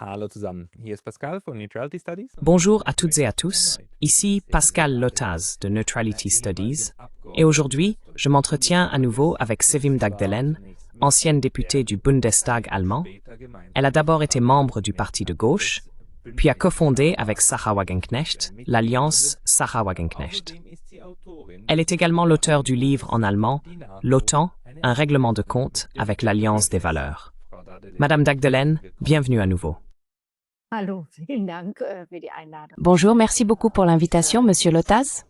Hallo zusammen, hier ist Pascal von Neutrality Studies. Bonjour à toutes et à tous, ici Pascal Lotaz de Neutrality Studies, et aujourd'hui, je m'entretiens à nouveau avec Sevim Dagdelen, ancienne députée du Bundestag allemand. Elle a d'abord été membre du parti de gauche, puis a cofondé avec Sarah Wagenknecht l'alliance Sarah Wagenknecht. Elle est également l'auteur du livre en allemand « L'OTAN, un règlement de compte avec l'Alliance des valeurs ». Madame Dagdelen, bienvenue à nouveau. Bonjour, merci beaucoup pour l'invitation, Monsieur Lotaz.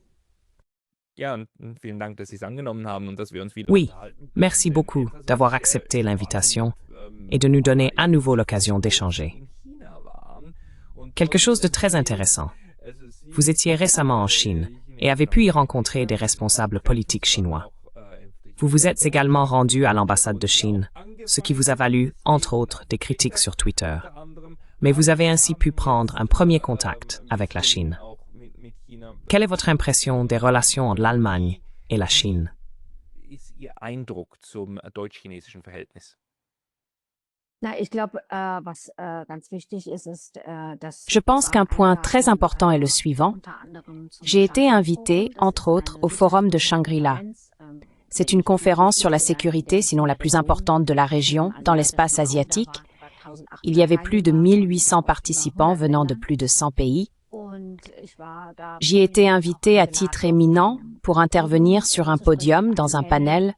Oui, merci beaucoup d'avoir accepté l'invitation et de nous donner à nouveau l'occasion d'échanger. Quelque chose de très intéressant. Vous étiez récemment en Chine et avez pu y rencontrer des responsables politiques chinois. Vous vous êtes également rendu à l'ambassade de Chine, ce qui vous a valu, entre autres, des critiques sur Twitter. Mais vous avez ainsi pu prendre un premier contact avec la Chine. Quelle est votre impression des relations entre l'Allemagne et la Chine? Je pense qu'un point très important est le suivant. J'ai été invitée, entre autres, au Forum de Shangri-La. C'est une conférence sur la sécurité, sinon la plus importante de la région, dans l'espace asiatique. Il y avait plus de 1800 participants venant de plus de 100 pays. J'y ai été invitée à titre éminent pour intervenir sur un podium dans un panel.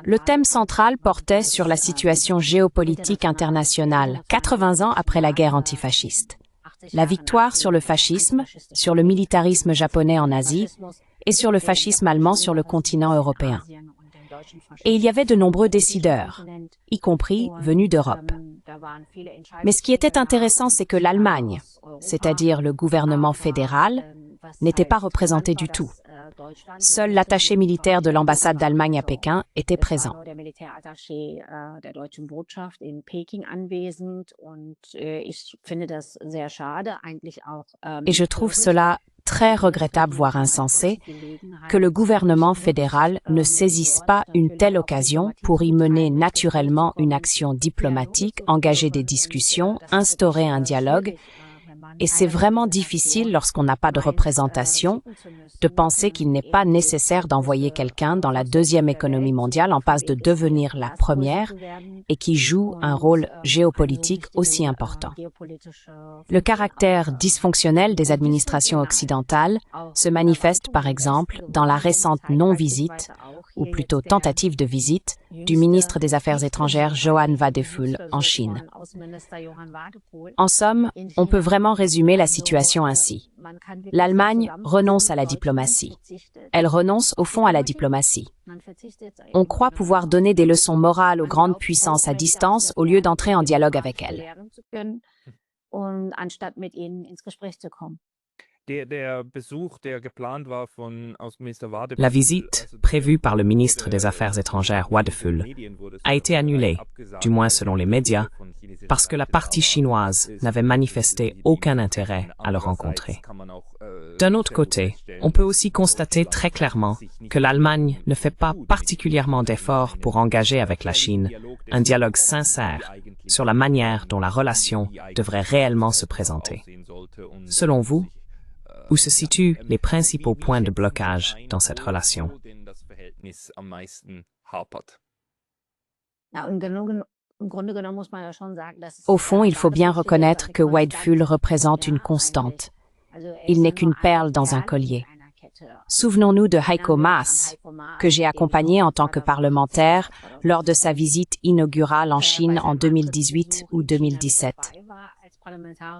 Le thème central portait sur la situation géopolitique internationale, 80 ans après la guerre antifasciste. La victoire sur le fascisme, sur le militarisme japonais en Asie et sur le fascisme allemand sur le continent européen. Et il y avait de nombreux décideurs, y compris venus d'Europe. Mais ce qui était intéressant, c'est que l'Allemagne, c'est-à-dire le gouvernement fédéral, n'était pas représenté du tout. Seul l'attaché militaire de l'ambassade d'Allemagne à Pékin était présent. Et je trouve cela très regrettable, voire insensé, que le gouvernement fédéral ne saisisse pas une telle occasion pour y mener naturellement une action diplomatique, engager des discussions, instaurer un dialogue. Et c'est vraiment difficile, lorsqu'on n'a pas de représentation, de penser qu'il n'est pas nécessaire d'envoyer quelqu'un dans la deuxième économie mondiale en passe de devenir la première et qui joue un rôle géopolitique aussi important. Le caractère dysfonctionnel des administrations occidentales se manifeste par exemple dans la récente non-visite, ou plutôt tentative de visite, du ministre des Affaires étrangères Johann Wadephul en Chine. En somme, on peut vraiment résumer la situation ainsi. L'Allemagne renonce à la diplomatie. Elle renonce au fond à la diplomatie. On croit pouvoir donner des leçons morales aux grandes puissances à distance au lieu d'entrer en dialogue avec elles. La visite, prévue par le ministre des Affaires étrangères Wadephul, a été annulée, du moins selon les médias, parce que la partie chinoise n'avait manifesté aucun intérêt à le rencontrer. D'un autre côté, on peut aussi constater très clairement que l'Allemagne ne fait pas particulièrement d'efforts pour engager avec la Chine un dialogue sincère sur la manière dont la relation devrait réellement se présenter. Selon vous, où se situent les principaux points de blocage dans cette relation? Au fond, il faut bien reconnaître que Wadephul représente une constante. Il n'est qu'une perle dans un collier. Souvenons-nous de Heiko Maas, que j'ai accompagné en tant que parlementaire lors de sa visite inaugurale en Chine en 2018 ou 2017.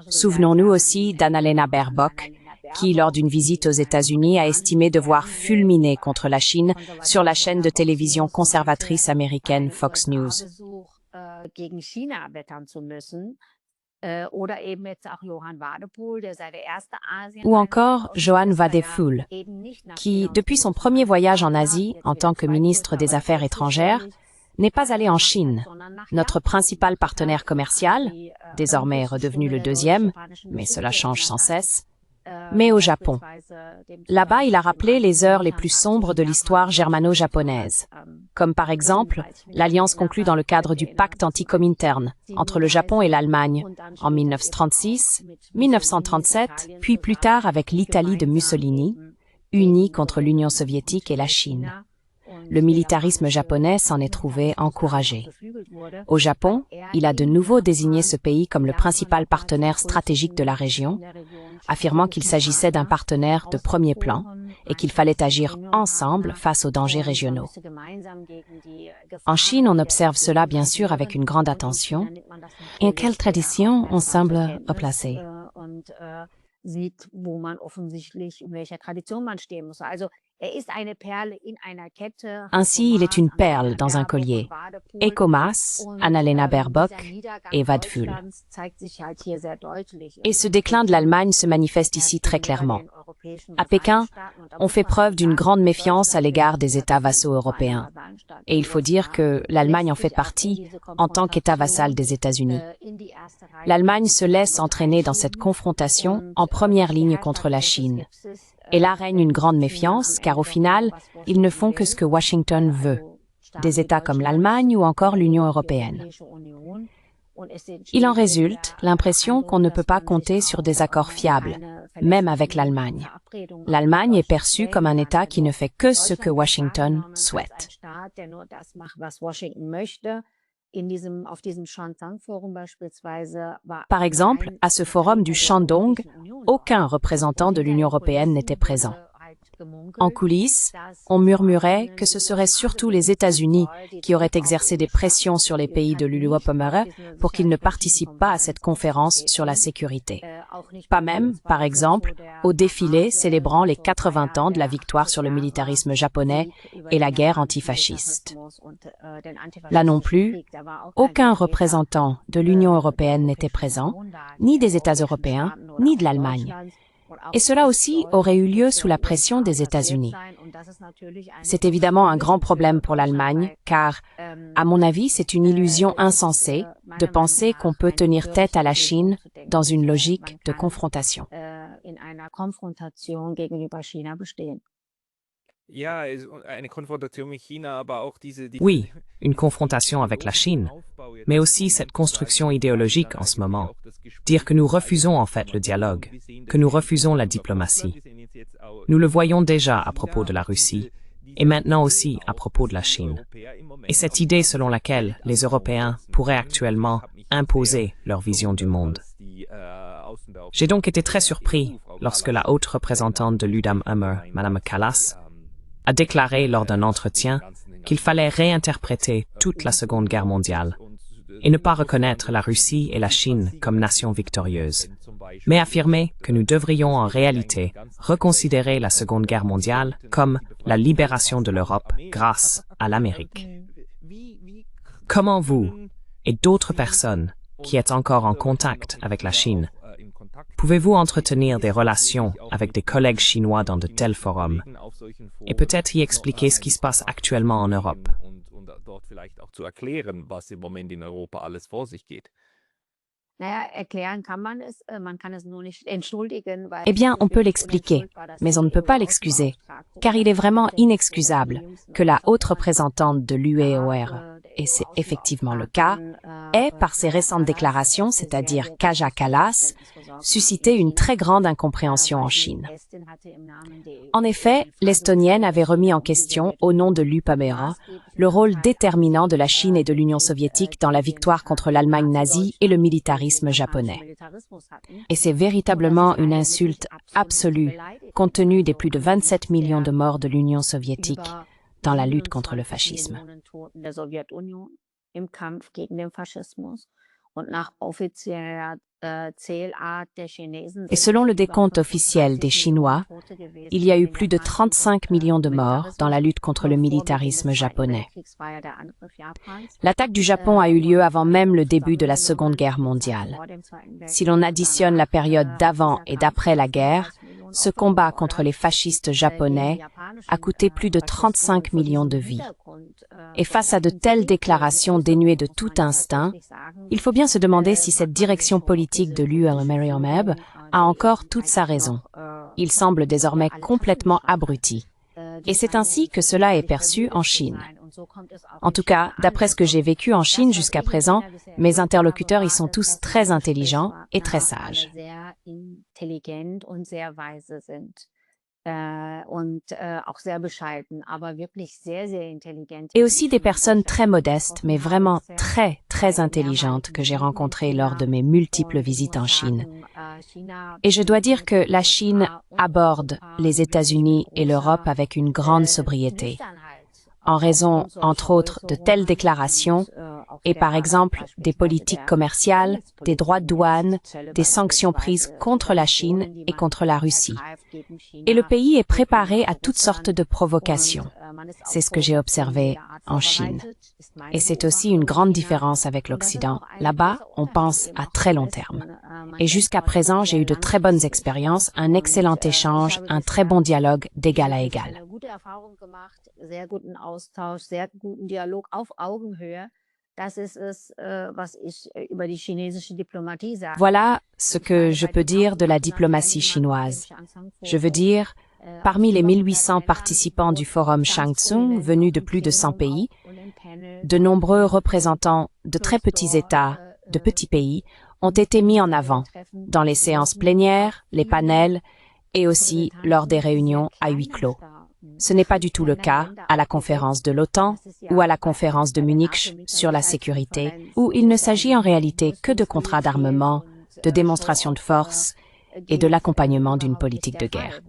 Souvenons-nous aussi d'Annalena Baerbock, qui, lors d'une visite aux États-Unis, a estimé devoir fulminer contre la Chine sur la chaîne de télévision conservatrice américaine Fox News. Ou encore Johann Wadephul, qui, depuis son premier voyage en Asie en tant que ministre des Affaires étrangères, n'est pas allé en Chine, notre principal partenaire commercial, désormais redevenu le deuxième, mais cela change sans cesse, mais au Japon. Là-bas, il a rappelé les heures les plus sombres de l'histoire germano-japonaise, comme par exemple l'alliance conclue dans le cadre du pacte anti-Comintern entre le Japon et l'Allemagne en 1936, 1937, puis plus tard avec l'Italie de Mussolini, unie contre l'Union soviétique et la Chine. Le militarisme japonais s'en est trouvé encouragé. Au Japon, il a de nouveau désigné ce pays comme le principal partenaire stratégique de la région, affirmant qu'il s'agissait d'un partenaire de premier plan et qu'il fallait agir ensemble face aux dangers régionaux. En Chine, on observe cela bien sûr avec une grande attention. Et quelle tradition on semble replacer? Ainsi, il est une perle dans un collier. Heiko Maas, Annalena Baerbock et Wadful. Et ce déclin de l'Allemagne se manifeste ici très clairement. À Pékin, on fait preuve d'une grande méfiance à l'égard des États vassaux européens. Et il faut dire que l'Allemagne en fait partie en tant qu'État vassal des États-Unis. L'Allemagne se laisse entraîner dans cette confrontation en première ligne contre la Chine. Et là règne une grande méfiance, car au final, ils ne font que ce que Washington veut, des États comme l'Allemagne ou encore l'Union européenne. Il en résulte l'impression qu'on ne peut pas compter sur des accords fiables, même avec l'Allemagne. L'Allemagne est perçue comme un État qui ne fait que ce que Washington souhaite. Par exemple, à ce forum du Shandong, aucun représentant de l'Union européenne n'était présent. En coulisses, on murmurait que ce seraient surtout les États-Unis qui auraient exercé des pressions sur les pays de l'UE pour qu'ils ne participent pas à cette conférence sur la sécurité. Pas même, par exemple, au défilé célébrant les 80 ans de la victoire sur le militarisme japonais et la guerre antifasciste. Là non plus, aucun représentant de l'Union européenne n'était présent, ni des États européens, ni de l'Allemagne. Et cela aussi aurait eu lieu sous la pression des États-Unis. C'est évidemment un grand problème pour l'Allemagne, car, à mon avis, c'est une illusion insensée de penser qu'on peut tenir tête à la Chine dans une logique de confrontation. Oui, une confrontation avec la Chine, mais aussi cette construction idéologique en ce moment. Dire que nous refusons en fait le dialogue, que nous refusons la diplomatie. Nous le voyons déjà à propos de la Russie, et maintenant aussi à propos de la Chine. Et cette idée selon laquelle les Européens pourraient actuellement imposer leur vision du monde. J'ai donc été très surpris lorsque la haute représentante de l'UDAM-Hummer, Mme Kallas, a déclaré lors d'un entretien qu'il fallait réinterpréter toute la Seconde Guerre mondiale et ne pas reconnaître la Russie et la Chine comme nations victorieuses, mais affirmer que nous devrions en réalité reconsidérer la Seconde Guerre mondiale comme la libération de l'Europe grâce à l'Amérique. Comment vous et d'autres personnes qui êtes encore en contact avec la Chine, pouvez-vous entretenir des relations avec des collègues chinois dans de tels forums et peut-être y expliquer ce qui se passe actuellement en Europe? Eh bien, on peut l'expliquer, mais on ne peut pas l'excuser, car il est vraiment inexcusable que la haute représentante de l'UEOR, et c'est effectivement le cas, ait, par ses récentes déclarations, c'est-à-dire Kaja Kallas, suscité une très grande incompréhension en Chine. En effet, l'Estonienne avait remis en question, au nom de l'UPAMERA, le rôle déterminant de la Chine et de l'Union soviétique dans la victoire contre l'Allemagne nazie et le militarisme japonais. Et c'est véritablement une insulte absolue, compte tenu des plus de 27 millions de morts de l'Union soviétique dans la lutte contre le fascisme. Et selon le décompte officiel des Chinois, il y a eu plus de 35 millions de morts dans la lutte contre le militarisme japonais. L'attaque du Japon a eu lieu avant même le début de la Seconde Guerre mondiale. Si l'on additionne la période d'avant et d'après la guerre, ce combat contre les fascistes japonais a coûté plus de 35 millions de vies. Et face à de telles déclarations dénuées de tout instinct, il faut bien se demander si cette direction politique de l'ULMRIOMEB a encore toute sa raison. Il semble désormais complètement abruti. Et c'est ainsi que cela est perçu en Chine. En tout cas, d'après ce que j'ai vécu en Chine jusqu'à présent, mes interlocuteurs y sont tous très intelligents et très sages. Et aussi des personnes très modestes, mais vraiment très, très intelligentes que j'ai rencontrées lors de mes multiples visites en Chine. Et je dois dire que la Chine aborde les États-Unis et l'Europe avec une grande sobriété, en raison, entre autres, de telles déclarations et par exemple des politiques commerciales, des droits de douane, des sanctions prises contre la Chine et contre la Russie. Et le pays est préparé à toutes sortes de provocations. C'est ce que j'ai observé en Chine. Et c'est aussi une grande différence avec l'Occident. Là-bas, on pense à très long terme. Et jusqu'à présent, j'ai eu de très bonnes expériences, un excellent échange, un très bon dialogue d'égal à égal. Voilà ce que je peux dire de la diplomatie chinoise. Je veux dire, parmi les 1800 participants du forum Shangtsung venus de plus de 100 pays, de nombreux représentants de très petits États, de petits pays, ont été mis en avant dans les séances plénières, les panels et aussi lors des réunions à huis clos. Ce n'est pas du tout le cas à la conférence de l'OTAN ou à la conférence de Munich sur la sécurité, où il ne s'agit en réalité que de contrats d'armement, de démonstrations de force et de l'accompagnement d'une politique de guerre.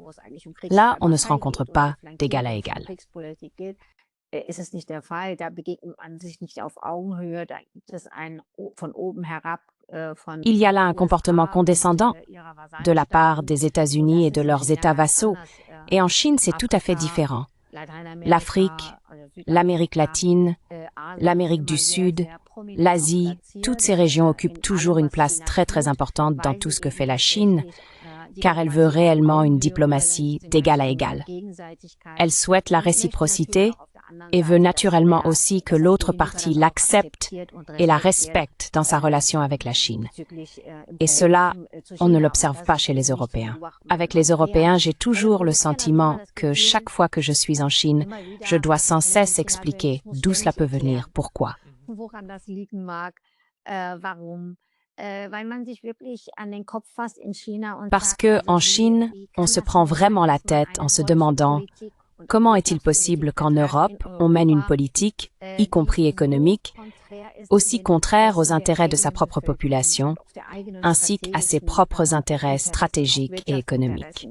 Là, on ne se rencontre pas d'égal à égal. Il y a là un comportement condescendant de la part des États-Unis et de leurs États vassaux, et en Chine, c'est tout à fait différent. L'Afrique, l'Amérique latine, l'Amérique du Sud, l'Asie, toutes ces régions occupent toujours une place très très importante dans tout ce que fait la Chine, car elle veut réellement une diplomatie d'égal à égal. Elle souhaite la réciprocité et veut naturellement aussi que l'autre partie l'accepte et la respecte dans sa relation avec la Chine. Et cela, on ne l'observe pas chez les Européens. Avec les Européens, j'ai toujours le sentiment que chaque fois que je suis en Chine, je dois sans cesse expliquer d'où cela peut venir, pourquoi. Parce que en Chine, on se prend vraiment la tête en se demandant comment est-il possible qu'en Europe, on mène une politique, y compris économique, aussi contraire aux intérêts de sa propre population, ainsi qu'à ses propres intérêts stratégiques et économiques.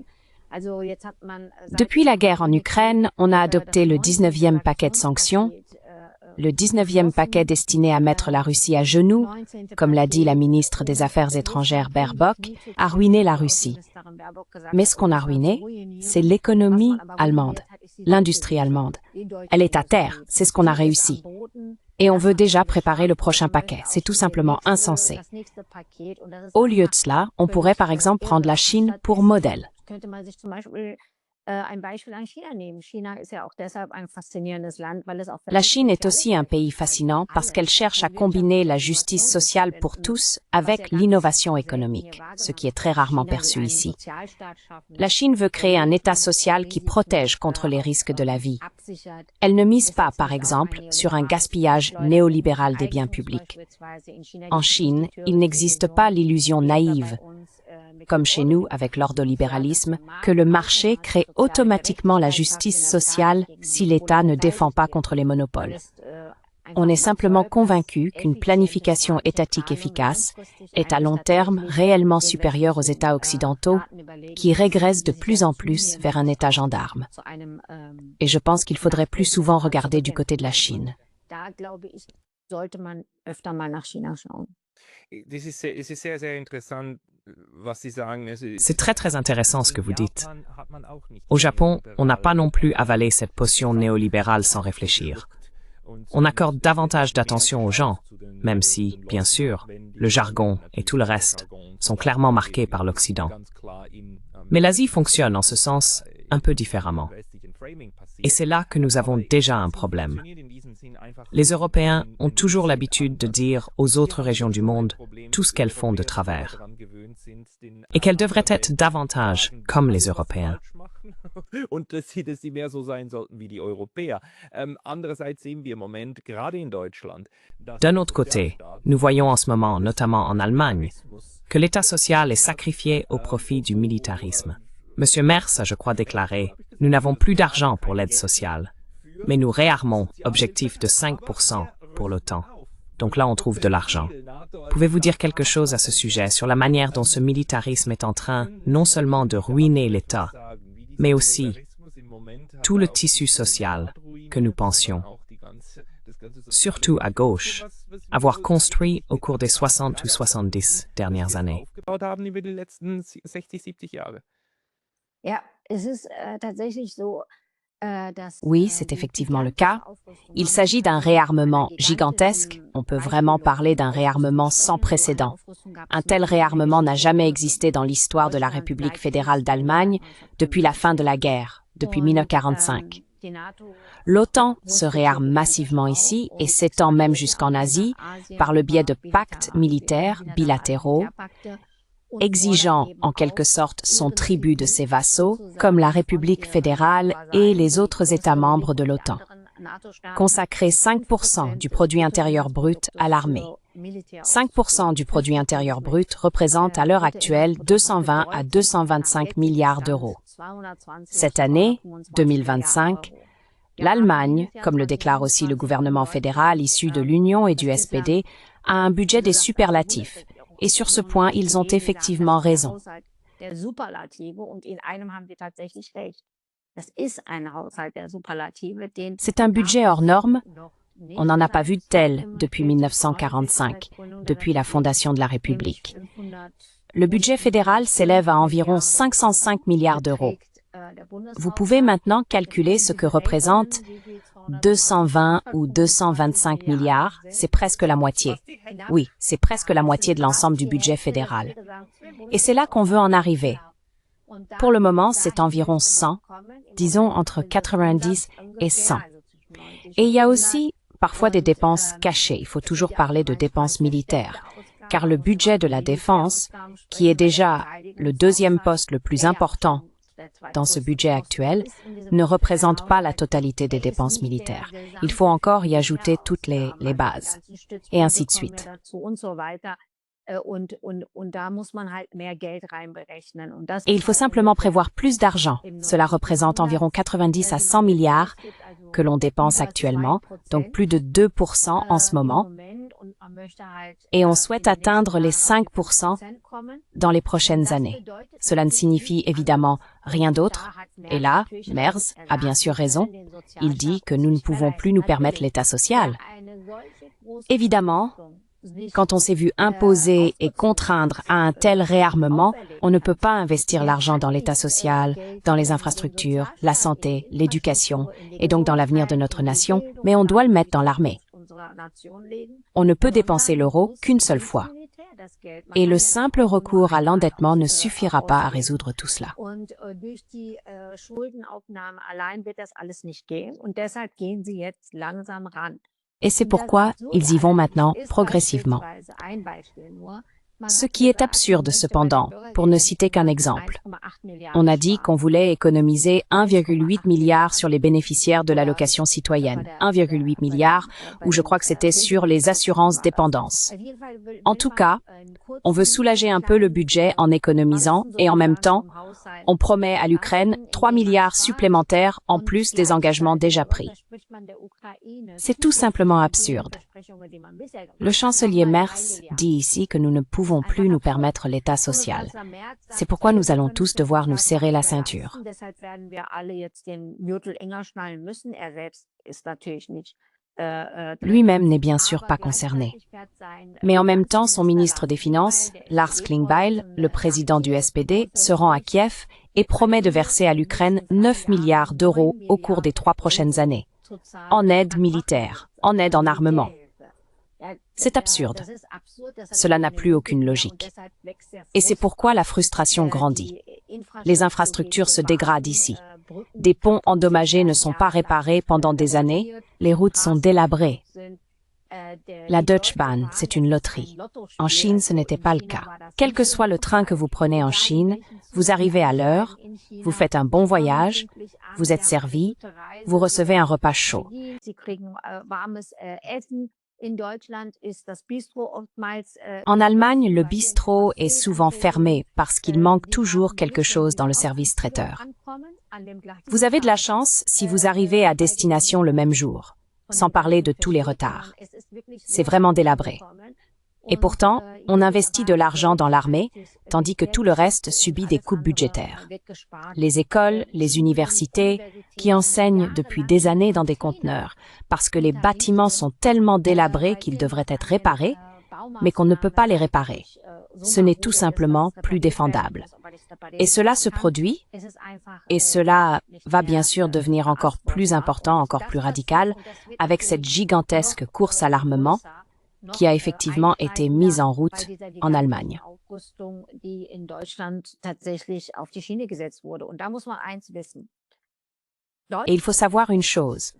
Depuis la guerre en Ukraine, on a adopté le 19e paquet de sanctions, le 19e paquet destiné à mettre la Russie à genoux, comme l'a dit la ministre des Affaires étrangères Baerbock, a ruiné la Russie. Mais ce qu'on a ruiné, c'est l'économie allemande, l'industrie allemande. Elle est à terre, c'est ce qu'on a réussi. Et on veut déjà préparer le prochain paquet, c'est tout simplement insensé. Au lieu de cela, on pourrait par exemple prendre la Chine pour modèle. La Chine est aussi un pays fascinant parce qu'elle cherche à combiner la justice sociale pour tous avec l'innovation économique, ce qui est très rarement perçu ici. La Chine veut créer un État social qui protège contre les risques de la vie. Elle ne mise pas, par exemple, sur un gaspillage néolibéral des biens publics. En Chine, il n'existe pas l'illusion naïve, comme chez nous avec l'ordolibéralisme, que le marché crée automatiquement la justice sociale si l'État ne défend pas contre les monopoles. On est simplement convaincu qu'une planification étatique efficace est à long terme réellement supérieure aux États occidentaux qui régressent de plus en plus vers un État gendarme. Et je pense qu'il faudrait plus souvent regarder du côté de la Chine. C'est très très intéressant ce que vous dites. Au Japon, on n'a pas non plus avalé cette potion néolibérale sans réfléchir. On accorde davantage d'attention aux gens, même si, bien sûr, le jargon et tout le reste sont clairement marqués par l'Occident. Mais l'Asie fonctionne en ce sens un peu différemment. Et c'est là que nous avons déjà un problème. Les Européens ont toujours l'habitude de dire aux autres régions du monde tout ce qu'elles font de travers et qu'elles devraient être davantage comme les Européens. Und dass sie mehr so sein sollten wie die Europäer. Andererseits sehen wir im Moment, gerade in Deutschland, D'un autre côté, nous voyons en ce moment, notamment en Allemagne, que l'État social est sacrifié au profit du militarisme. Monsieur Merz a, je crois, déclaré « Nous n'avons plus d'argent pour l'aide sociale, mais nous réarmons, objectif de 5% pour l'OTAN. » Donc là, on trouve de l'argent. Pouvez-vous dire quelque chose à ce sujet sur la manière dont ce militarisme est en train non seulement de ruiner l'État, mais aussi tout le tissu social que nous pensions, surtout à gauche, avoir construit au cours des 60 ou 70 dernières années. Oui, c'est effectivement le cas. Il s'agit d'un réarmement gigantesque. On peut vraiment parler d'un réarmement sans précédent. Un tel réarmement n'a jamais existé dans l'histoire de la République fédérale d'Allemagne depuis la fin de la guerre, depuis 1945. L'OTAN se réarme massivement ici et s'étend même jusqu'en Asie par le biais de pactes militaires bilatéraux, exigeant en quelque sorte son tribut de ses vassaux, comme la République fédérale et les autres États membres de l'OTAN. Consacrer 5% du produit intérieur brut à l'armée. 5% du produit intérieur brut représente à l'heure actuelle 220 à 225 milliards d'euros. Cette année, 2025, l'Allemagne, comme le déclare aussi le gouvernement fédéral issu de l'Union et du SPD, a un budget des superlatifs. Et sur ce point, ils ont effectivement raison. C'est un budget hors norme. On n'en a pas vu de tel depuis 1945, depuis la fondation de la République. Le budget fédéral s'élève à environ 505 milliards d'euros. Vous pouvez maintenant calculer ce que représente 220 ou 225 milliards, c'est presque la moitié. Oui, c'est presque la moitié de l'ensemble du budget fédéral. Et c'est là qu'on veut en arriver. Pour le moment, c'est environ 100, disons entre 90 et 100. Et il y a aussi parfois des dépenses cachées. Il faut toujours parler de dépenses militaires, car le budget de la défense, qui est déjà le deuxième poste le plus important dans ce budget actuel, ne représente pas la totalité des dépenses militaires. Il faut encore y ajouter toutes les bases, et ainsi de suite. Et il faut simplement prévoir plus d'argent. Cela représente environ 90 à 100 milliards que l'on dépense actuellement, donc plus de 2% en ce moment. Et on souhaite atteindre les 5% dans les prochaines années. Cela ne signifie évidemment rien d'autre. Et là, Merz a bien sûr raison. Il dit que nous ne pouvons plus nous permettre l'État social. Évidemment, quand on s'est vu imposer et contraindre à un tel réarmement, on ne peut pas investir l'argent dans l'État social, dans les infrastructures, la santé, l'éducation, et donc dans l'avenir de notre nation, mais on doit le mettre dans l'armée. On ne peut dépenser l'euro qu'une seule fois. Et le simple recours à l'endettement ne suffira pas à résoudre tout cela. Et c'est pourquoi ils y vont maintenant progressivement. Ce qui est absurde cependant, pour ne citer qu'un exemple. On a dit qu'on voulait économiser 1,8 milliard sur les bénéficiaires de l'allocation citoyenne. 1,8 milliard, ou je crois que c'était sur les assurances dépendance. En tout cas, on veut soulager un peu le budget en économisant et en même temps, on promet à l'Ukraine 3 milliards supplémentaires en plus des engagements déjà pris. C'est tout simplement absurde. Le chancelier Merz dit ici que nous ne pouvons plus nous permettre l'État social. C'est pourquoi nous allons tous devoir nous serrer la ceinture. Lui-même n'est bien sûr pas concerné. Mais en même temps, son ministre des Finances, Lars Klingbeil, le président du SPD, se rend à Kiev et promet de verser à l'Ukraine 9 milliards d'euros au cours des 3 prochaines années, en aide militaire, en aide en armement. C'est absurde. Cela n'a plus aucune logique. Et c'est pourquoi la frustration grandit. Les infrastructures se dégradent ici. Des ponts endommagés ne sont pas réparés pendant des années, les routes sont délabrées. La Deutsche Bahn, c'est une loterie. En Chine, ce n'était pas le cas. Quel que soit le train que vous prenez en Chine, vous arrivez à l'heure, vous faites un bon voyage, vous êtes servi, vous recevez un repas chaud. En Allemagne, le bistrot est souvent fermé parce qu'il manque toujours quelque chose dans le service traiteur. Vous avez de la chance si vous arrivez à destination le même jour, sans parler de tous les retards. C'est vraiment délabré. Et pourtant, on investit de l'argent dans l'armée, tandis que tout le reste subit des coupes budgétaires. Les écoles, les universités, qui enseignent depuis des années dans des conteneurs, parce que les bâtiments sont tellement délabrés qu'ils devraient être réparés, mais qu'on ne peut pas les réparer. Ce n'est tout simplement plus défendable. Et cela se produit, et cela va bien sûr devenir encore plus important, encore plus radical, avec cette gigantesque course à l'armement, qui a effectivement été mise en route en Allemagne. Et il faut savoir une chose,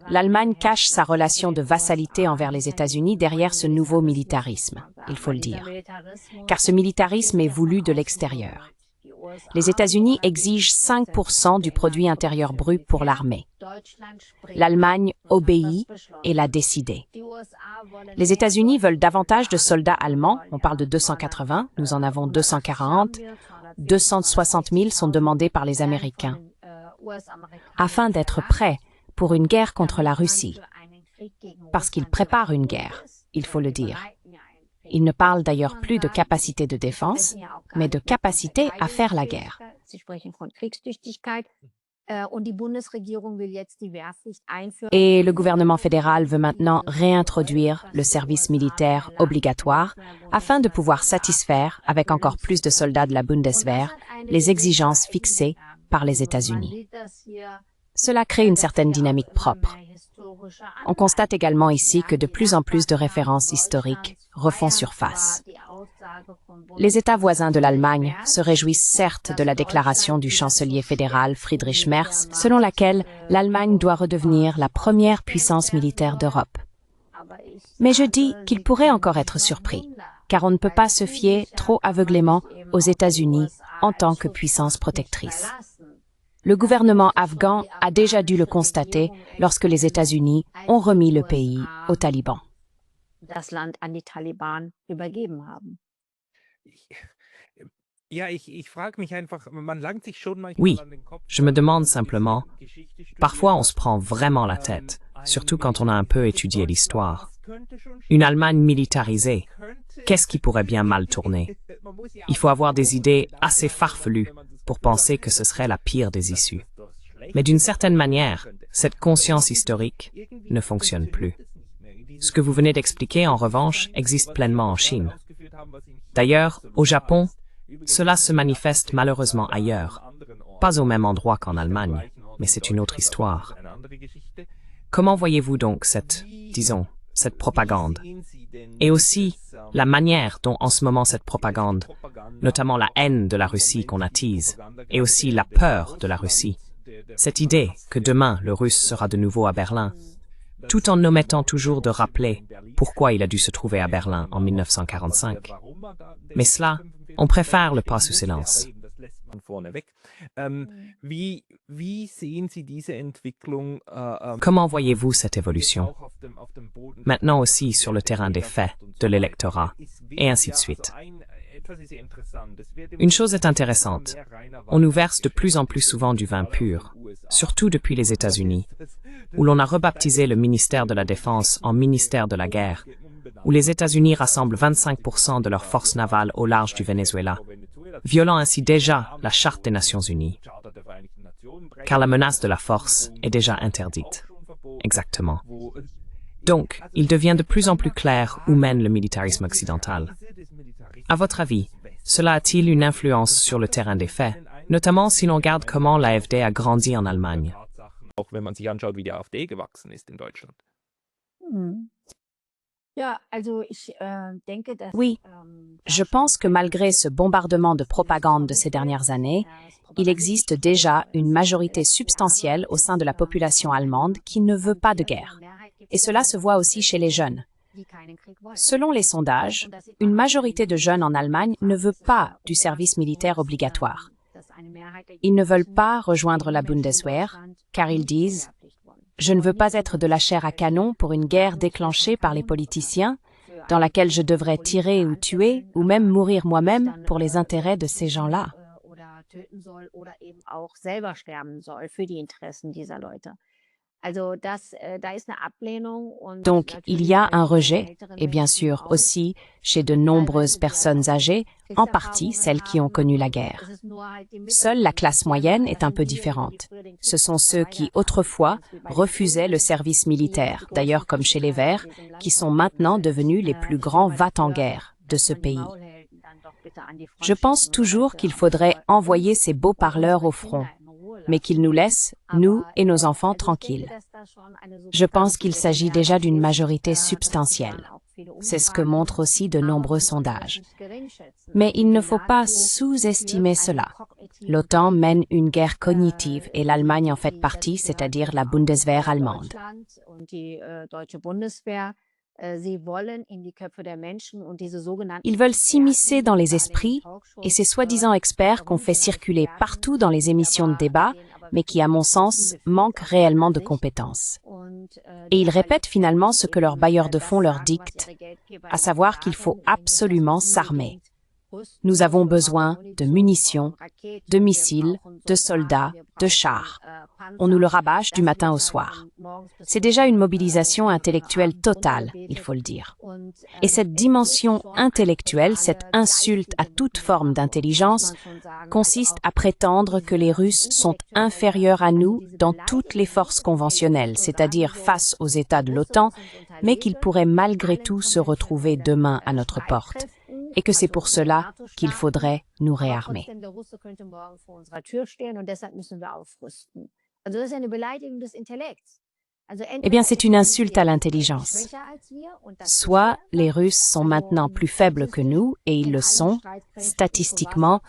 l'Allemagne cache sa relation de vassalité envers les États-Unis derrière ce nouveau militarisme, il faut le dire, car ce militarisme est voulu de l'extérieur. Les États-Unis exigent 5% du produit intérieur brut pour l'armée. L'Allemagne obéit et l'a décidé. Les États-Unis veulent davantage de soldats allemands, on parle de 280, nous en avons 240, 260 000 sont demandés par les Américains, afin d'être prêts pour une guerre contre la Russie, parce qu'ils préparent une guerre, il faut le dire. Ils ne parlent d'ailleurs plus de capacité de défense, mais de capacité à faire la guerre. Et le gouvernement fédéral veut maintenant réintroduire le service militaire obligatoire afin de pouvoir satisfaire, avec encore plus de soldats de la Bundeswehr, les exigences fixées par les États-Unis. Cela crée une certaine dynamique propre. On constate également ici que de plus en plus de références historiques refont surface. Les États voisins de l'Allemagne se réjouissent certes de la déclaration du chancelier fédéral Friedrich Merz, selon laquelle l'Allemagne doit redevenir la première puissance militaire d'Europe. Mais je dis qu'il pourrait encore être surpris, car on ne peut pas se fier trop aveuglément aux États-Unis en tant que puissance protectrice. Le gouvernement afghan a déjà dû le constater lorsque les États-Unis ont remis le pays aux talibans. Oui, je me demande simplement, parfois on se prend vraiment la tête, surtout quand on a un peu étudié l'histoire. Une Allemagne militarisée, qu'est-ce qui pourrait bien mal tourner? Il faut avoir des idées assez farfelues pour penser que ce serait la pire des issues. Mais d'une certaine manière, cette conscience historique ne fonctionne plus. Ce que vous venez d'expliquer, en revanche, existe pleinement en Chine. D'ailleurs, au Japon, cela se manifeste malheureusement ailleurs, pas au même endroit qu'en Allemagne, mais c'est une autre histoire. Comment voyez-vous donc cette propagande? Et aussi, la manière dont en ce moment cette propagande, notamment la haine de la Russie qu'on attise, et aussi la peur de la Russie, cette idée que demain le Russe sera de nouveau à Berlin, tout en omettant toujours de rappeler pourquoi il a dû se trouver à Berlin en 1945. Mais cela, on préfère le pas sous silence. Comment voyez-vous cette évolution? Maintenant aussi sur le terrain des faits, de l'électorat, et ainsi de suite. Une chose est intéressante. On nous verse de plus en plus souvent du vin pur, surtout depuis les États-Unis, où l'on a rebaptisé le ministère de la Défense en ministère de la Guerre, où les États-Unis rassemblent 25% de leurs forces navales au large du Venezuela, violant ainsi déjà la Charte des Nations Unies. Car la menace de la force est déjà interdite. Exactement. Donc, il devient de plus en plus clair où mène le militarisme occidental. À votre avis, cela a-t-il une influence sur le terrain des faits, notamment si l'on regarde comment l'AfD a grandi en Allemagne? Oui, je pense que malgré ce bombardement de propagande de ces dernières années, il existe déjà une majorité substantielle au sein de la population allemande qui ne veut pas de guerre. Et cela se voit aussi chez les jeunes. Selon les sondages, une majorité de jeunes en Allemagne ne veut pas du service militaire obligatoire. Ils ne veulent pas rejoindre la Bundeswehr, car ils disent « Je ne veux pas être de la chair à canon pour une guerre déclenchée par les politiciens, dans laquelle je devrais tirer ou tuer, ou même mourir moi-même pour les intérêts de ces gens-là. » Donc, il y a un rejet, et bien sûr aussi chez de nombreuses personnes âgées, en partie celles qui ont connu la guerre. Seule la classe moyenne est un peu différente. Ce sont ceux qui, autrefois, refusaient le service militaire, d'ailleurs comme chez les Verts, qui sont maintenant devenus les plus grands va-t-en-guerre de ce pays. Je pense toujours qu'il faudrait envoyer ces beaux parleurs au front, mais qu'ils nous laissent, nous et nos enfants, tranquilles. Je pense qu'il s'agit déjà d'une majorité substantielle. C'est ce que montrent aussi de nombreux sondages. Mais il ne faut pas sous-estimer cela. L'OTAN mène une guerre cognitive et l'Allemagne en fait partie, c'est-à-dire la Bundeswehr allemande. Ils veulent s'immiscer dans les esprits et ces soi-disant experts qu'on fait circuler partout dans les émissions de débat, mais qui, à mon sens, manquent réellement de compétences. Et ils répètent finalement ce que leurs bailleurs de fonds leur dictent, à savoir qu'il faut absolument s'armer. Nous avons besoin de munitions, de missiles, de soldats, de chars. On nous le rabâche du matin au soir. C'est déjà une mobilisation intellectuelle totale, il faut le dire. Et cette dimension intellectuelle, cette insulte à toute forme d'intelligence, consiste à prétendre que les Russes sont inférieurs à nous dans toutes les forces conventionnelles, c'est-à-dire face aux États de l'OTAN, mais qu'ils pourraient malgré tout se retrouver demain à notre porte. Et que c'est pour cela qu'il faudrait nous réarmer. Eh bien, c'est une insulte à l'intelligence. Soit les Russes sont maintenant plus faibles que nous, et ils le sont, statistiquement,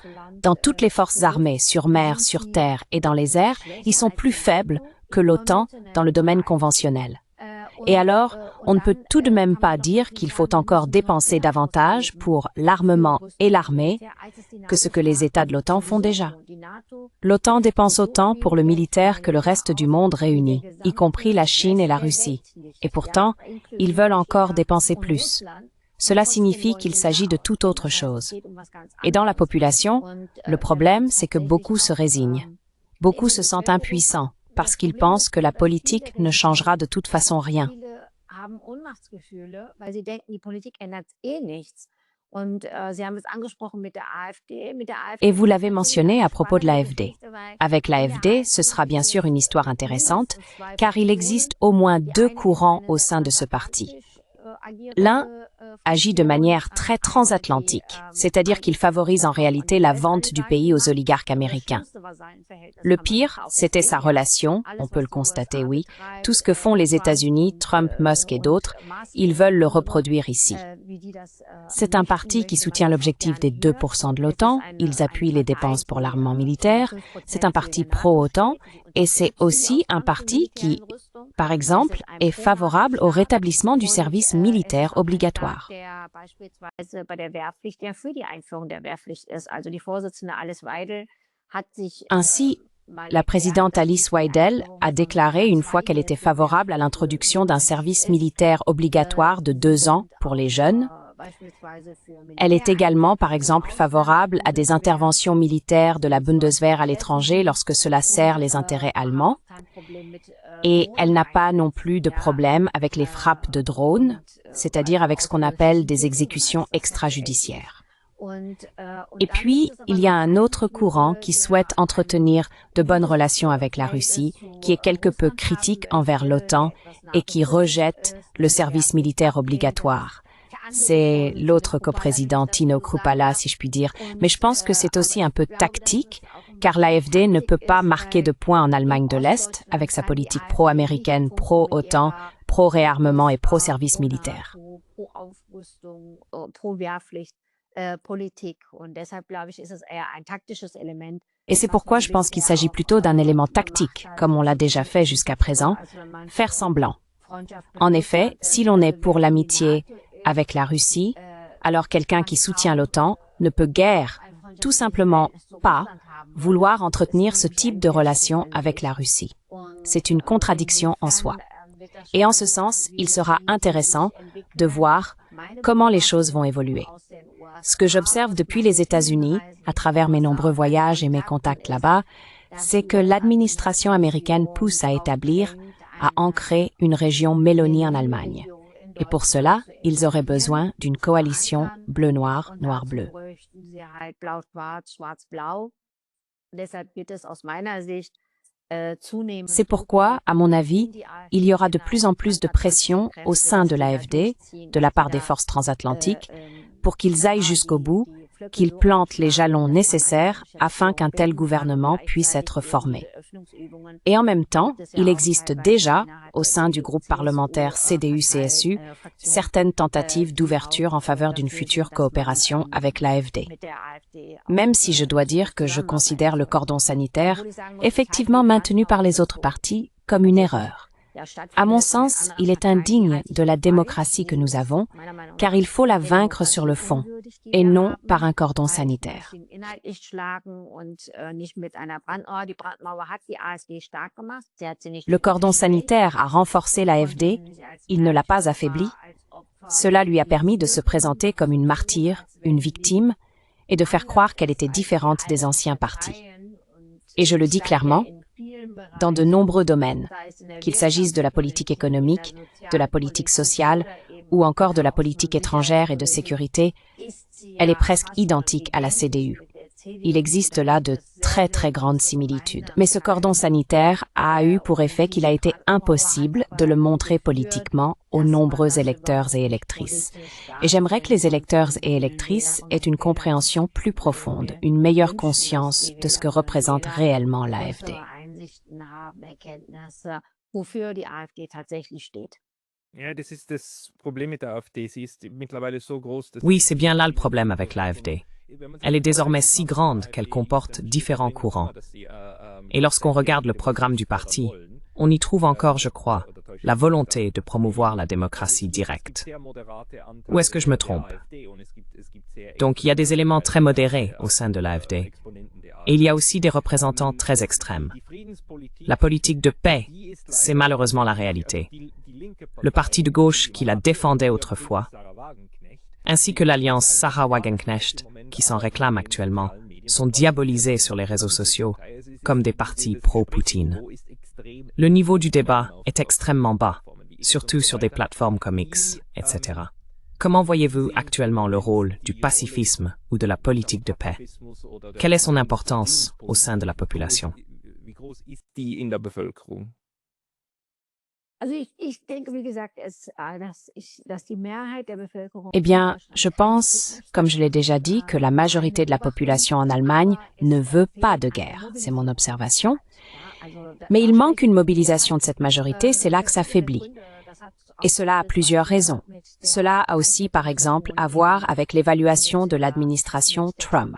dans toutes les forces armées, sur mer, sur terre et dans les airs, ils sont plus faibles que l'OTAN dans le domaine conventionnel. Et alors, on ne peut tout de même pas dire qu'il faut encore dépenser davantage pour l'armement et l'armée que ce que les États de l'OTAN font déjà. L'OTAN dépense autant pour le militaire que le reste du monde réuni, y compris la Chine et la Russie. Et pourtant, ils veulent encore dépenser plus. Cela signifie qu'il s'agit de toute autre chose. Et dans la population, le problème, c'est que beaucoup se résignent. Beaucoup se sentent impuissants, parce qu'ils pensent que la politique ne changera de toute façon rien. Et vous l'avez mentionné à propos de l'AfD. Avec l'AfD, ce sera bien sûr une histoire intéressante, car il existe au moins deux courants au sein de ce parti. L'un agit de manière très transatlantique, c'est-à-dire qu'il favorise en réalité la vente du pays aux oligarques américains. Le pire, c'était sa relation, on peut le constater, oui. Tout ce que font les États-Unis, Trump, Musk et d'autres, ils veulent le reproduire ici. C'est un parti qui soutient l'objectif des 2% de l'OTAN, ils appuient les dépenses pour l'armement militaire, c'est un parti pro-OTAN, et c'est aussi un parti qui, par exemple, est favorable au rétablissement du service militaire obligatoire. Ainsi, la présidente Alice Weidel a déclaré une fois qu'elle était favorable à l'introduction d'un service militaire obligatoire de 2 ans pour les jeunes. Elle est également, par exemple, favorable à des interventions militaires de la Bundeswehr à l'étranger lorsque cela sert les intérêts allemands. Et elle n'a pas non plus de problème avec les frappes de drones, c'est-à-dire avec ce qu'on appelle des exécutions extrajudiciaires. Et puis, il y a un autre courant qui souhaite entretenir de bonnes relations avec la Russie, qui est quelque peu critique envers l'OTAN et qui rejette le service militaire obligatoire. C'est l'autre coprésident Tino Kruppala, si je puis dire, mais je pense que c'est aussi un peu tactique, car l'AfD ne peut pas marquer de points en Allemagne de l'Est avec sa politique pro-américaine, pro-OTAN, pro-réarmement et pro-service militaire. Et c'est pourquoi je pense qu'il s'agit plutôt d'un élément tactique, comme on l'a déjà fait jusqu'à présent, faire semblant. En effet, si l'on est pour l'amitié avec la Russie, alors quelqu'un qui soutient l'OTAN ne peut guère, tout simplement pas, vouloir entretenir ce type de relation avec la Russie. C'est une contradiction en soi. Et en ce sens, il sera intéressant de voir comment les choses vont évoluer. Ce que j'observe depuis les États-Unis, à travers mes nombreux voyages et mes contacts là-bas, c'est que l'administration américaine pousse à établir, à ancrer une région Mélonie en Allemagne. Et pour cela, ils auraient besoin d'une coalition bleu-noir, noir-bleu. C'est pourquoi, à mon avis, il y aura de plus en plus de pression au sein de l'AfD, de la part des forces transatlantiques, pour qu'ils aillent jusqu'au bout, qu'ils plantent les jalons nécessaires afin qu'un tel gouvernement puisse être formé. Et en même temps, il existe déjà, au sein du groupe parlementaire CDU-CSU, certaines tentatives d'ouverture en faveur d'une future coopération avec l'AfD. Même si je dois dire que je considère le cordon sanitaire, effectivement maintenu par les autres partis, comme une erreur. À mon sens, il est indigne de la démocratie que nous avons, car il faut la vaincre sur le fond, et non par un cordon sanitaire. Le cordon sanitaire a renforcé l'AfD, il ne l'a pas affaibli. Cela lui a permis de se présenter comme une martyre, une victime, et de faire croire qu'elle était différente des anciens partis. Et je le dis clairement, dans de nombreux domaines, qu'il s'agisse de la politique économique, de la politique sociale ou encore de la politique étrangère et de sécurité, elle est presque identique à la CDU. Il existe là de très très grandes similitudes. Mais ce cordon sanitaire a eu pour effet qu'il a été impossible de le montrer politiquement aux nombreux électeurs et électrices. Et j'aimerais que les électeurs et électrices aient une compréhension plus profonde, une meilleure conscience de ce que représente réellement l'AfD. Oui, c'est bien là le problème avec l'AfD. Elle est désormais si grande qu'elle comporte différents courants. Et lorsqu'on regarde le programme du parti, on y trouve encore, je crois, la volonté de promouvoir la démocratie directe. Ou est-ce que je me trompe? Donc il y a des éléments très modérés au sein de l'AfD. Et il y a aussi des représentants très extrêmes. La politique de paix, c'est malheureusement la réalité. Le parti de gauche qui la défendait autrefois, ainsi que l'alliance Sarah Wagenknecht, qui s'en réclame actuellement, sont diabolisés sur les réseaux sociaux comme des partis pro-Poutine. Le niveau du débat est extrêmement bas, surtout sur des plateformes comme X, etc. Comment voyez-vous actuellement le rôle du pacifisme ou de la politique de paix? Quelle est son importance au sein de la population? Eh bien, je pense, comme je l'ai déjà dit, que la majorité de la population en Allemagne ne veut pas de guerre. C'est mon observation. Mais il manque une mobilisation de cette majorité, c'est là que ça faiblit. Et cela a plusieurs raisons. Cela a aussi, par exemple, à voir avec l'évaluation de l'administration Trump.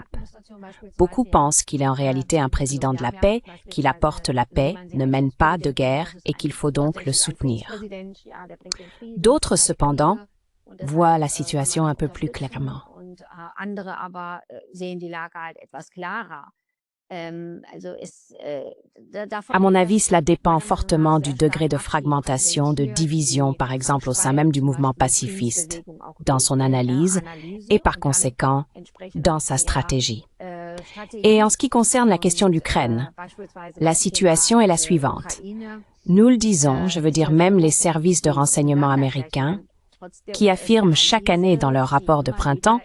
Beaucoup pensent qu'il est en réalité un président de la paix, qu'il apporte la paix, ne mène pas de guerre et qu'il faut donc le soutenir. D'autres, cependant, voient la situation un peu plus clairement. À mon avis, cela dépend fortement du degré de fragmentation, de division, par exemple au sein même du mouvement pacifiste, dans son analyse et par conséquent dans sa stratégie. Et en ce qui concerne la question de l'Ukraine, la situation est la suivante. Nous le disons, je veux dire même les services de renseignement américains, qui affirment chaque année dans leur rapport de printemps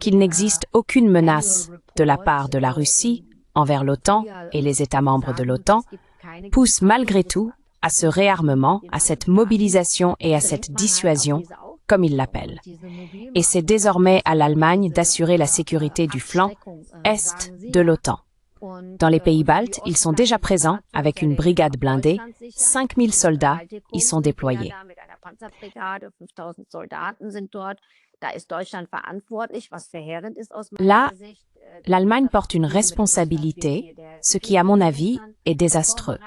qu'il n'existe aucune menace de la part de la Russie envers l'OTAN et les États membres de l'OTAN, poussent malgré tout à ce réarmement, à cette mobilisation et à cette dissuasion, comme ils l'appellent. Et c'est désormais à l'Allemagne d'assurer la sécurité du flanc est de l'OTAN. Dans les pays baltes, ils sont déjà présents avec une brigade blindée, 5000 soldats y sont déployés. Là, l'Allemagne porte une responsabilité, ce qui, à mon avis, est désastreux.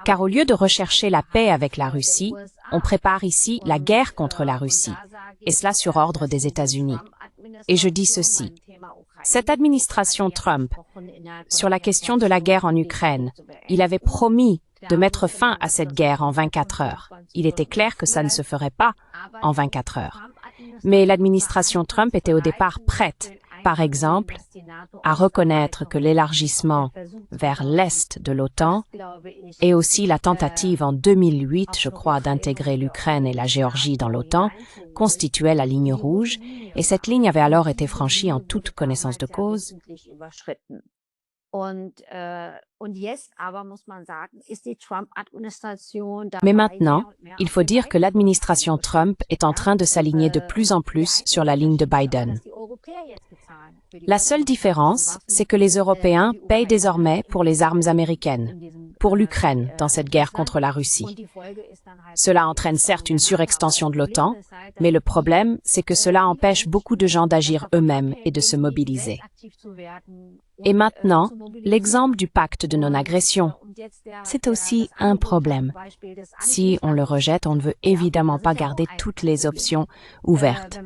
Car au lieu de rechercher la paix avec la Russie, on prépare ici la guerre contre la Russie, et cela sur ordre des États-Unis. Et je dis ceci. Cette administration Trump, sur la question de la guerre en Ukraine, il avait promis de mettre fin à cette guerre en 24 heures. Il était clair que ça ne se ferait pas en 24 heures. Mais l'administration Trump était au départ prête, par exemple, à reconnaître que l'élargissement vers l'est de l'OTAN et aussi la tentative en 2008, je crois, d'intégrer l'Ukraine et la Géorgie dans l'OTAN constituait la ligne rouge, et cette ligne avait alors été franchie en toute connaissance de cause. Mais maintenant, il faut dire que l'administration Trump est en train de s'aligner de plus en plus sur la ligne de Biden. La seule différence, c'est que les Européens payent désormais pour les armes américaines, pour l'Ukraine dans cette guerre contre la Russie. Cela entraîne certes une surextension de l'OTAN, mais le problème, c'est que cela empêche beaucoup de gens d'agir eux-mêmes et de se mobiliser. Et maintenant, l'exemple du pacte de non-agression, c'est aussi un problème. Si on le rejette, on ne veut évidemment pas garder toutes les options ouvertes.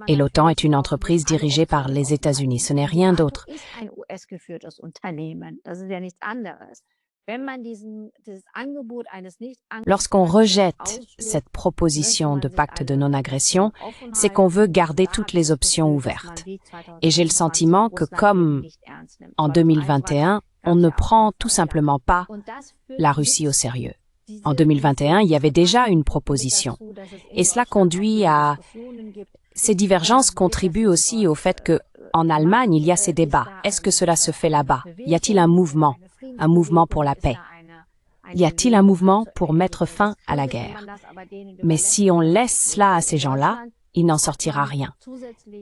Et l'OTAN est une entreprise dirigée par les États-Unis, ce n'est rien d'autre. Lorsqu'on rejette cette proposition de pacte de non-agression, c'est qu'on veut garder toutes les options ouvertes. Et j'ai le sentiment que comme en 2021, on ne prend tout simplement pas la Russie au sérieux. En 2021, il y avait déjà une proposition. Et cela conduit à... Ces divergences contribuent aussi au fait que, en Allemagne, il y a ces débats. Est-ce que cela se fait là-bas? Y a-t-il un mouvement pour la paix? Y a-t-il un mouvement pour mettre fin à la guerre? Mais si on laisse cela à ces gens-là, il n'en sortira rien.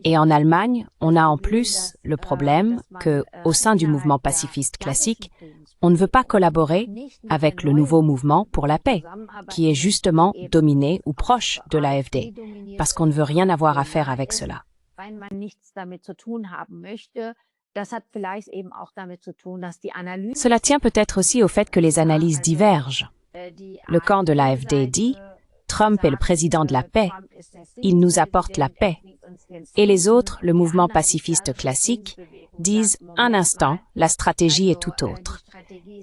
Et en Allemagne, on a en plus le problème que, au sein du mouvement pacifiste classique, on ne veut pas collaborer avec le nouveau mouvement pour la paix, qui est justement dominé ou proche de l'AfD, parce qu'on ne veut rien avoir à faire avec cela. Cela tient peut-être aussi au fait que les analyses divergent. Le camp de l'AfD dit « Trump est le président de la paix, il nous apporte la paix ». Et les autres, le mouvement pacifiste classique, disent « Un instant, la stratégie est tout autre ».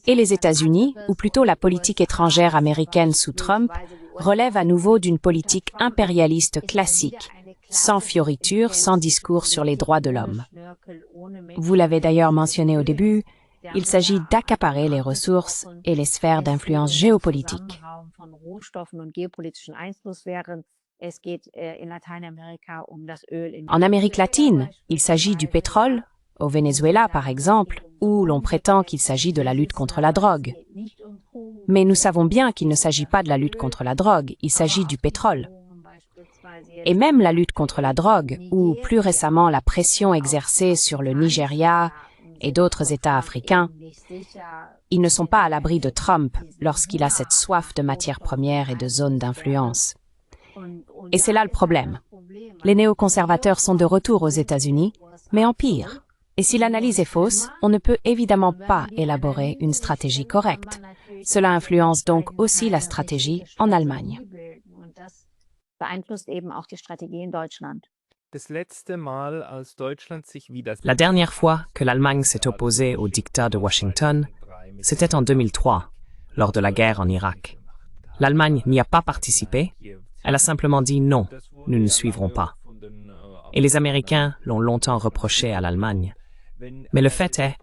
Et les États-Unis, ou plutôt la politique étrangère américaine sous Trump, relèvent à nouveau d'une politique impérialiste classique, sans fioritures, sans discours sur les droits de l'homme. Vous l'avez d'ailleurs mentionné au début, il s'agit d'accaparer les ressources et les sphères d'influence géopolitique. En Amérique latine, il s'agit du pétrole, au Venezuela par exemple, où l'on prétend qu'il s'agit de la lutte contre la drogue. Mais nous savons bien qu'il ne s'agit pas de la lutte contre la drogue, il s'agit du pétrole. Et même la lutte contre la drogue, ou plus récemment la pression exercée sur le Nigeria et d'autres États africains, ils ne sont pas à l'abri de Trump lorsqu'il a cette soif de matières premières et de zones d'influence. Et c'est là le problème. Les néoconservateurs sont de retour aux États-Unis, mais en pire. Et si l'analyse est fausse, on ne peut évidemment pas élaborer une stratégie correcte. Cela influence donc aussi la stratégie en Allemagne. La dernière fois que l'Allemagne s'est opposée au diktat de Washington, c'était en 2003, lors de la guerre en Irak. L'Allemagne n'y a pas participé, elle a simplement dit non, nous ne suivrons pas. Et les Américains l'ont longtemps reproché à l'Allemagne. Mais le fait est,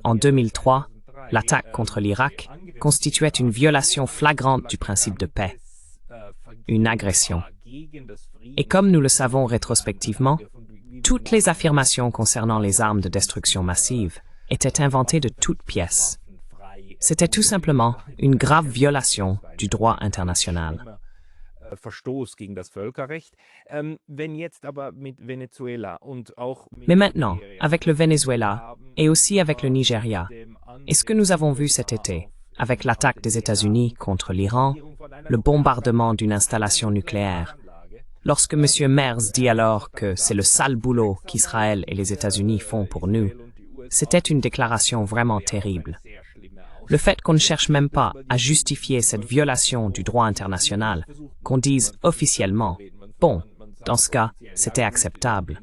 en 2003, l'attaque contre l'Irak constituait une violation flagrante du principe de paix, une agression. Et comme nous le savons rétrospectivement, toutes les affirmations concernant les armes de destruction massive étaient inventées de toutes pièces. C'était tout simplement une grave violation du droit international. Mais maintenant, avec le Venezuela et aussi avec le Nigeria, et ce que nous avons vu cet été, avec l'attaque des États-Unis contre l'Iran, le bombardement d'une installation nucléaire, Lorsque M. Merz dit alors que c'est le sale boulot qu'Israël et les États-Unis font pour nous, c'était une déclaration vraiment terrible. Le fait qu'on ne cherche même pas à justifier cette violation du droit international, qu'on dise officiellement, bon, dans ce cas, c'était acceptable.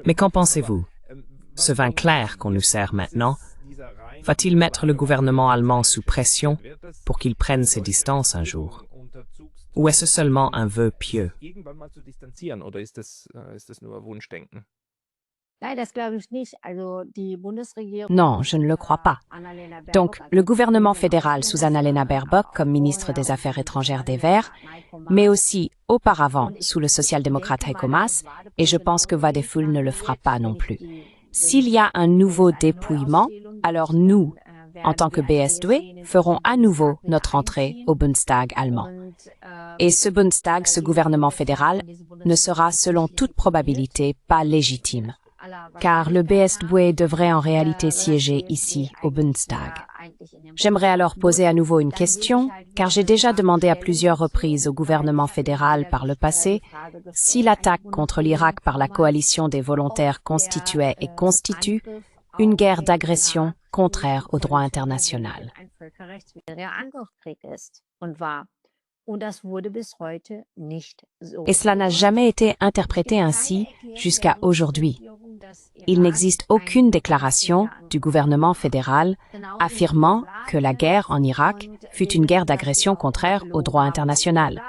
Mais qu'en pensez-vous? Ce vin clair qu'on nous sert maintenant, va-t-il mettre le gouvernement allemand sous pression pour qu'il prenne ses distances un jour? Ou est-ce seulement un vœu pieux? Non, je ne le crois pas. Donc, le gouvernement fédéral sous Annalena Baerbock comme ministre des Affaires étrangères des Verts, mais aussi auparavant sous le social-démocrate Heiko Maas, et je pense que Wadephul ne le fera pas non plus. S'il y a un nouveau dépouillement, alors nous, en tant que BSD, ferons à nouveau notre entrée au Bundestag allemand. Et ce Bundestag, ce gouvernement fédéral, ne sera selon toute probabilité pas légitime, car le BSD devrait en réalité siéger ici au Bundestag. J'aimerais alors poser à nouveau une question, car j'ai déjà demandé à plusieurs reprises au gouvernement fédéral par le passé si l'attaque contre l'Irak par la coalition des volontaires constituait et constitue une guerre d'agression contraire au droit international. Et cela n'a jamais été interprété ainsi jusqu'à aujourd'hui. Il n'existe aucune déclaration du gouvernement fédéral affirmant que la guerre en Irak fut une guerre d'agression contraire au droit international.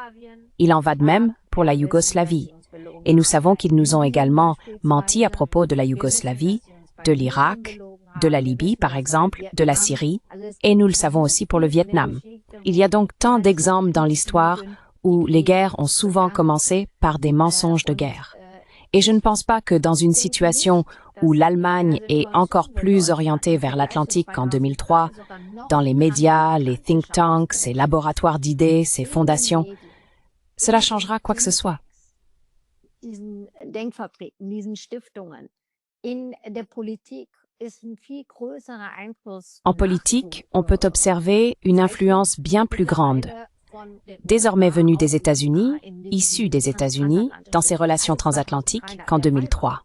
Il en va de même pour la Yougoslavie. Et nous savons qu'ils nous ont également menti à propos de la Yougoslavie, de l'Irak, de la Libye par exemple, de la Syrie, et nous le savons aussi pour le Vietnam. Il y a donc tant d'exemples dans l'histoire où les guerres ont souvent commencé par des mensonges de guerre. Et je ne pense pas que dans une situation où l'Allemagne est encore plus orientée vers l'Atlantique qu'en 2003, dans les médias, les think tanks, ses laboratoires d'idées, ses fondations, cela changera quoi que ce soit. En politique, on peut observer une influence bien plus grande, désormais venue des États-Unis, issue des États-Unis, dans ses relations transatlantiques qu'en 2003.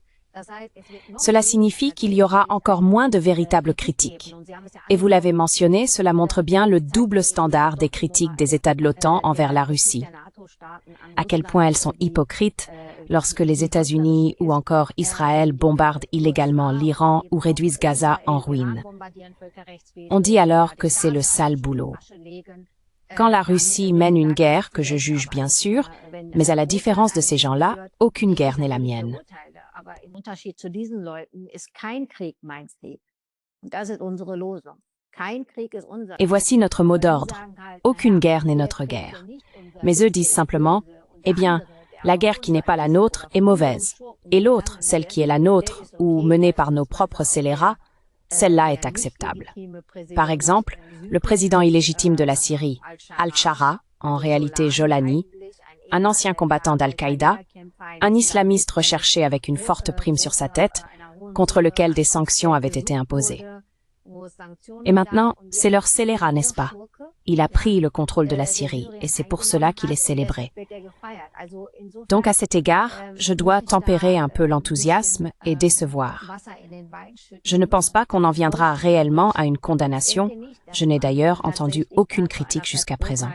Cela signifie qu'il y aura encore moins de véritables critiques. Et vous l'avez mentionné, cela montre bien le double standard des critiques des États de l'OTAN envers la Russie. À quel point elles sont hypocrites lorsque les États-Unis ou encore Israël bombardent illégalement l'Iran ou réduisent Gaza en ruine. On dit alors que c'est le sale boulot. Quand la Russie mène une guerre, que je juge bien sûr, mais à la différence de ces gens-là, aucune guerre n'est la mienne. Et voici notre mot d'ordre. Aucune guerre n'est notre guerre. Mais eux disent simplement, eh bien, la guerre qui n'est pas la nôtre est mauvaise. Et l'autre, celle qui est la nôtre, ou menée par nos propres scélérats, celle-là est acceptable. Par exemple, le président illégitime de la Syrie, Al-Shara, en réalité Jolani, un ancien combattant d'Al-Qaïda, un islamiste recherché avec une forte prime sur sa tête, contre lequel des sanctions avaient été imposées. Et maintenant, c'est leur scélérat, n'est-ce pas? Il a pris le contrôle de la Syrie, et c'est pour cela qu'il est célébré. Donc à cet égard, je dois tempérer un peu l'enthousiasme et décevoir. Je ne pense pas qu'on en viendra réellement à une condamnation. Je n'ai d'ailleurs entendu aucune critique jusqu'à présent.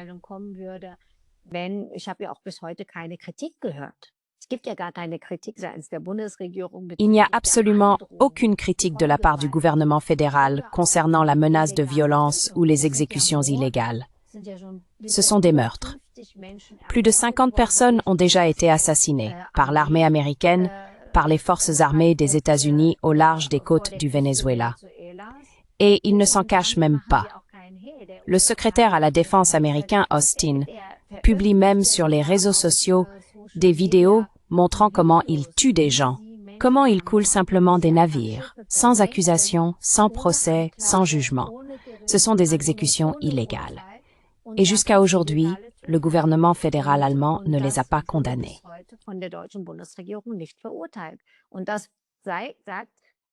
Il n'y a absolument aucune critique de la part du gouvernement fédéral concernant la menace de violence ou les exécutions illégales. Ce sont des meurtres. Plus de 50 personnes ont déjà été assassinées par l'armée américaine, par les forces armées des États-Unis au large des côtes du Venezuela. Et ils ne s'en cachent même pas. Le secrétaire à la défense américain Austin publie même sur les réseaux sociaux des vidéos montrant comment il tue des gens, comment il coule simplement des navires, sans accusation, sans procès, sans jugement. Ce sont des exécutions illégales. Et jusqu'à aujourd'hui, le gouvernement fédéral allemand ne les a pas condamnés.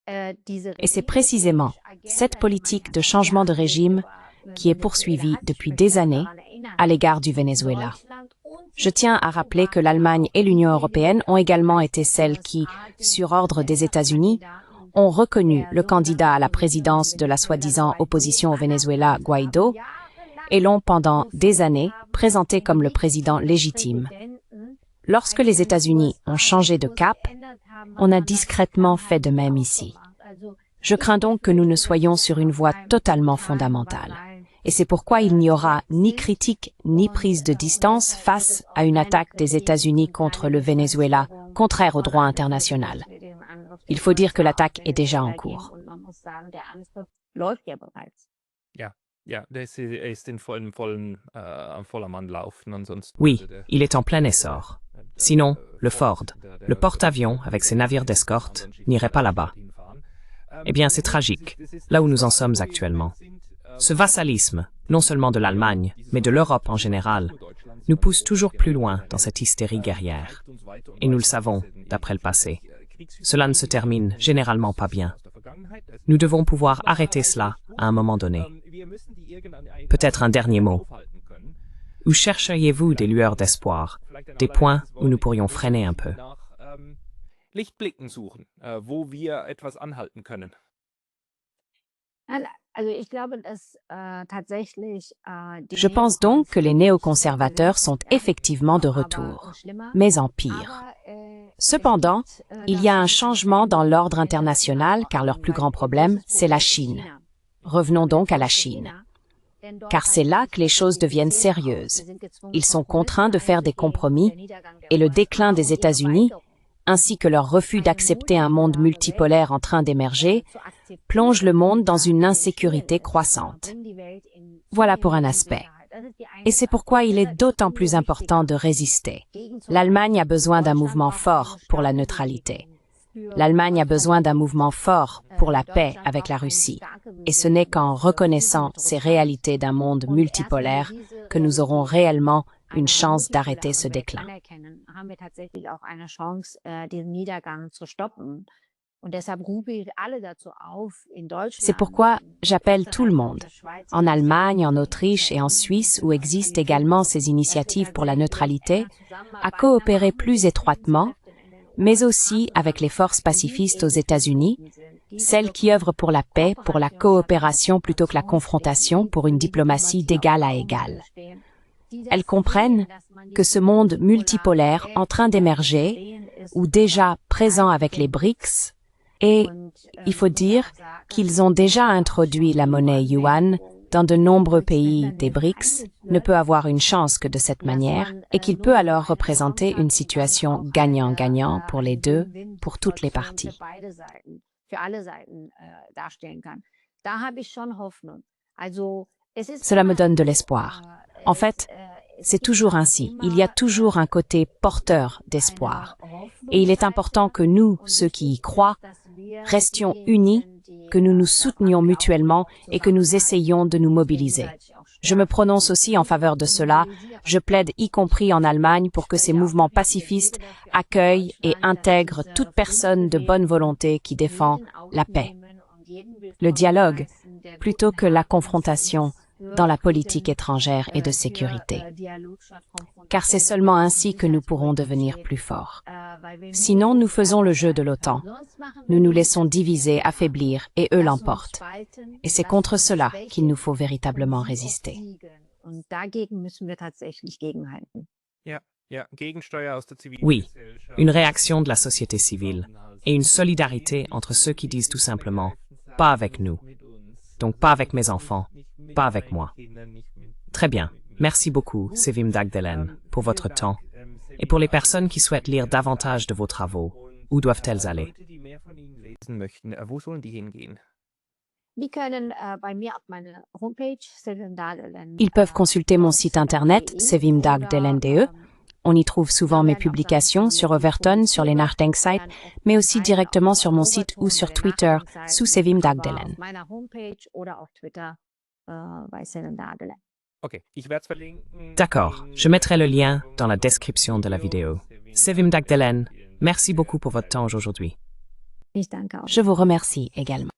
Et c'est précisément cette politique de changement de régime qui est poursuivie depuis des années à l'égard du Venezuela. Je tiens à rappeler que l'Allemagne et l'Union européenne ont également été celles qui, sur ordre des États-Unis, ont reconnu le candidat à la présidence de la soi-disant opposition au Venezuela, Guaido, et l'ont pendant des années présenté comme le président légitime. Lorsque les États-Unis ont changé de cap, on a discrètement fait de même ici. Je crains donc que nous ne soyons sur une voie totalement fondamentale. Et c'est pourquoi il n'y aura ni critique ni prise de distance face à une attaque des États-Unis contre le Venezuela, contraire au droit international. Il faut dire que l'attaque est déjà en cours. Oui, il est en plein essor. Sinon, le Ford, le porte-avions avec ses navires d'escorte, n'irait pas là-bas. Eh bien, c'est tragique, là où nous en sommes actuellement. Ce vassalisme, non seulement de l'Allemagne, mais de l'Europe en général, nous pousse toujours plus loin dans cette hystérie guerrière. Et nous le savons, d'après le passé. Cela ne se termine généralement pas bien. Nous devons pouvoir arrêter cela à un moment donné. Peut-être un dernier mot. Où chercheriez-vous des lueurs d'espoir, des points où nous pourrions freiner un peu? Lichtblicken suchen, wo wir etwas anhalten können. Je pense donc que les néoconservateurs sont effectivement de retour, mais en pire. Cependant, il y a un changement dans l'ordre international car leur plus grand problème, c'est la Chine. Revenons donc à la Chine. Car c'est là que les choses deviennent sérieuses. Ils sont contraints de faire des compromis et le déclin des États-Unis, ainsi que leur refus d'accepter un monde multipolaire en train d'émerger, plonge le monde dans une insécurité croissante. Voilà pour un aspect. Et c'est pourquoi il est d'autant plus important de résister. L'Allemagne a besoin d'un mouvement fort pour la neutralité. L'Allemagne a besoin d'un mouvement fort pour la paix avec la Russie. Et ce n'est qu'en reconnaissant ces réalités d'un monde multipolaire que nous aurons réellement une chance d'arrêter ce déclin. C'est pourquoi j'appelle tout le monde, en Allemagne, en Autriche et en Suisse, où existent également ces initiatives pour la neutralité, à coopérer plus étroitement, mais aussi avec les forces pacifistes aux États-Unis, celles qui œuvrent pour la paix, pour la coopération plutôt que la confrontation, pour une diplomatie d'égal à égal. Elles comprennent que ce monde multipolaire en train d'émerger, ou déjà présent avec les BRICS, et il faut dire qu'ils ont déjà introduit la monnaie yuan dans de nombreux pays des BRICS, ne peut avoir une chance que de cette manière, et qu'il peut alors représenter une situation gagnant-gagnant pour les deux, pour toutes les parties. Cela me donne de l'espoir. En fait, c'est toujours ainsi. Il y a toujours un côté porteur d'espoir. Et il est important que nous, ceux qui y croient, restions unis, que nous nous soutenions mutuellement et que nous essayions de nous mobiliser. Je me prononce aussi en faveur de cela. Je plaide y compris en Allemagne pour que ces mouvements pacifistes accueillent et intègrent toute personne de bonne volonté qui défend la paix. Le dialogue, plutôt que la confrontation, dans la politique étrangère et de sécurité. Car c'est seulement ainsi que nous pourrons devenir plus forts. Sinon, nous faisons le jeu de l'OTAN. Nous nous laissons diviser, affaiblir, et eux l'emportent. Et c'est contre cela qu'il nous faut véritablement résister. Oui, une réaction de la société civile et une solidarité entre ceux qui disent tout simplement « pas avec nous ». Donc pas avec mes enfants, pas avec moi. Très bien. Merci beaucoup, Sevim Dagdelen, pour votre temps. Et pour les personnes qui souhaitent lire davantage de vos travaux, où doivent-elles aller? Ils peuvent consulter mon site internet, sevimdagdelen.de. On y trouve souvent mes publications sur Overton, sur les Nachdenkseiten, mais aussi directement sur mon site ou sur Twitter, sous Sevim Dagdelen. D'accord, je mettrai le lien dans la description de la vidéo. Sevim Dagdelen, merci beaucoup pour votre temps aujourd'hui. Je vous remercie également.